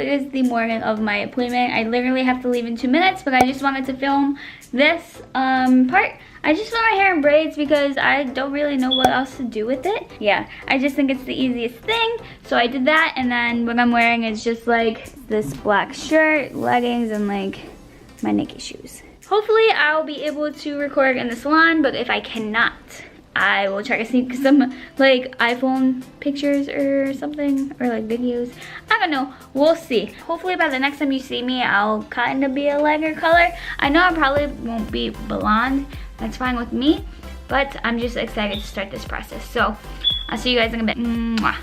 it is the morning of my appointment. I literally have to leave in 2 minutes, but I just wanted to film this part. I just want my hair in braids because I don't really know what else to do with it. Yeah, I just think it's the easiest thing. So I did that, and then what I'm wearing is just like this black shirt, leggings, and like my Nike shoes. Hopefully I'll be able to record in the salon, but if I cannot, I will try to sneak some like iPhone pictures or something, or like videos. I don't know, we'll see. Hopefully by the next time you see me, I'll kind of be a lighter color. I know I probably won't be blonde, that's fine with me, but I'm just excited to start this process. So I'll see you guys in a bit. Mwah.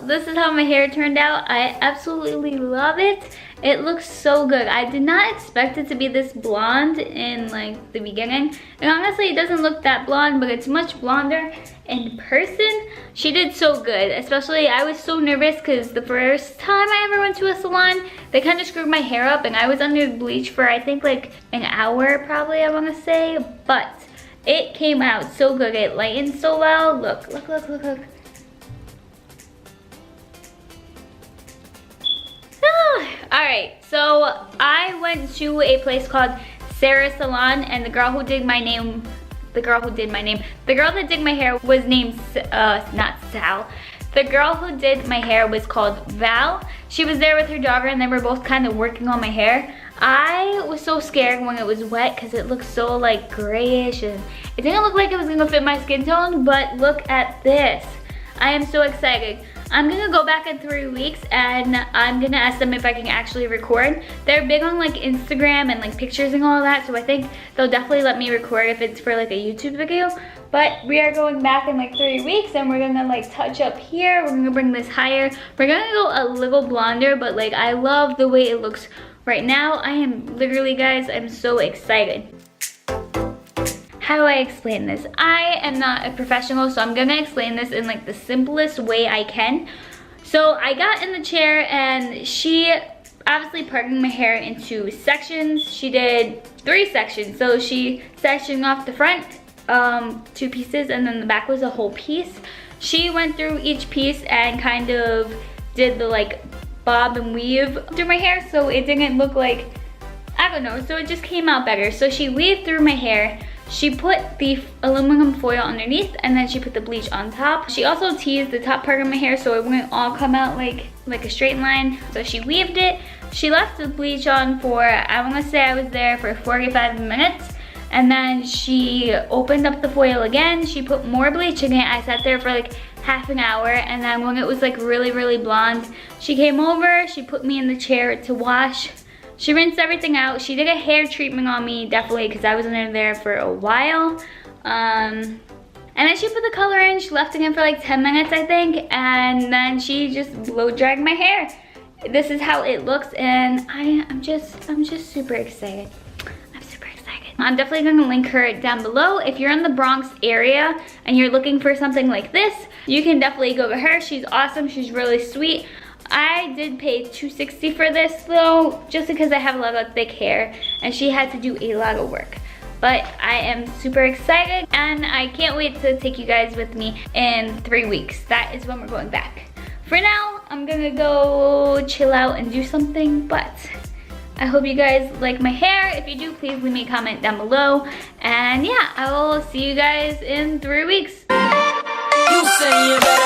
This is how my hair turned out. I absolutely love it. It looks so good. I did not expect it to be this blonde in like the beginning. And honestly, it doesn't look that blonde, but it's much blonder in person. She did so good. Especially, I was so nervous because the first time I ever went to a salon, they kind of screwed my hair up, and I was under bleach for I think like an hour probably, I want to say. But it came out so good. It lightened so well. Look, look, look, look, look. Alright, so I went to a place called Sarah's Salon, and the girl that did my hair was named, not Sal. The girl who did my hair was called Val. She was there with her daughter, and they were both kind of working on my hair. I was so scared when it was wet because it looked so like grayish, and it didn't look like it was gonna fit my skin tone, but look at this. I am so excited. I'm gonna go back in 3 weeks, and I'm gonna ask them if I can actually record. They're big on like Instagram and like pictures and all that, so I think they'll definitely let me record if it's for like a YouTube video. But we are going back in like 3 weeks, and we're gonna like touch up here. We're gonna bring this higher. We're gonna go a little blonder, but like I love the way it looks right now. I am literally, guys, I'm so excited. How do I explain this? I am not a professional, so I'm gonna explain this in like the simplest way I can. So I got in the chair, and she obviously parting my hair into sections. She did 3 sections. So she sectioned off the front, 2 pieces, and then the back was a whole piece. She went through each piece and kind of did the like bob and weave through my hair, so it didn't look like, I don't know, so it just came out better. So she weaved through my hair. She put the aluminum foil underneath, and then she put the bleach on top. She also teased the top part of my hair so it wouldn't all come out like a straight line. So she weaved it. She left the bleach on for, I want to say I was there for 45 minutes. And then she opened up the foil again. She put more bleach in it. I sat there for like half an hour, and then when it was like really, really blonde, she came over, she put me in the chair to wash. She rinsed everything out. She did a hair treatment on me, definitely, because I was under there for a while. And then she put the color in. She left it in for like 10 minutes, I think. And then she just blow dried my hair. This is how it looks, and I'm just super excited. I'm super excited. I'm definitely gonna link her down below. If you're in the Bronx area and you're looking for something like this, you can definitely go to her. She's awesome, she's really sweet. I did pay $260 for this though, just because I have a lot of thick hair and she had to do a lot of work. But I am super excited, and I can't wait to take you guys with me in 3 weeks. That is when we're going back. For now, I'm gonna go chill out and do something, but I hope you guys like my hair. If you do, please leave me a comment down below. And yeah, I will see you guys in 3 weeks. You say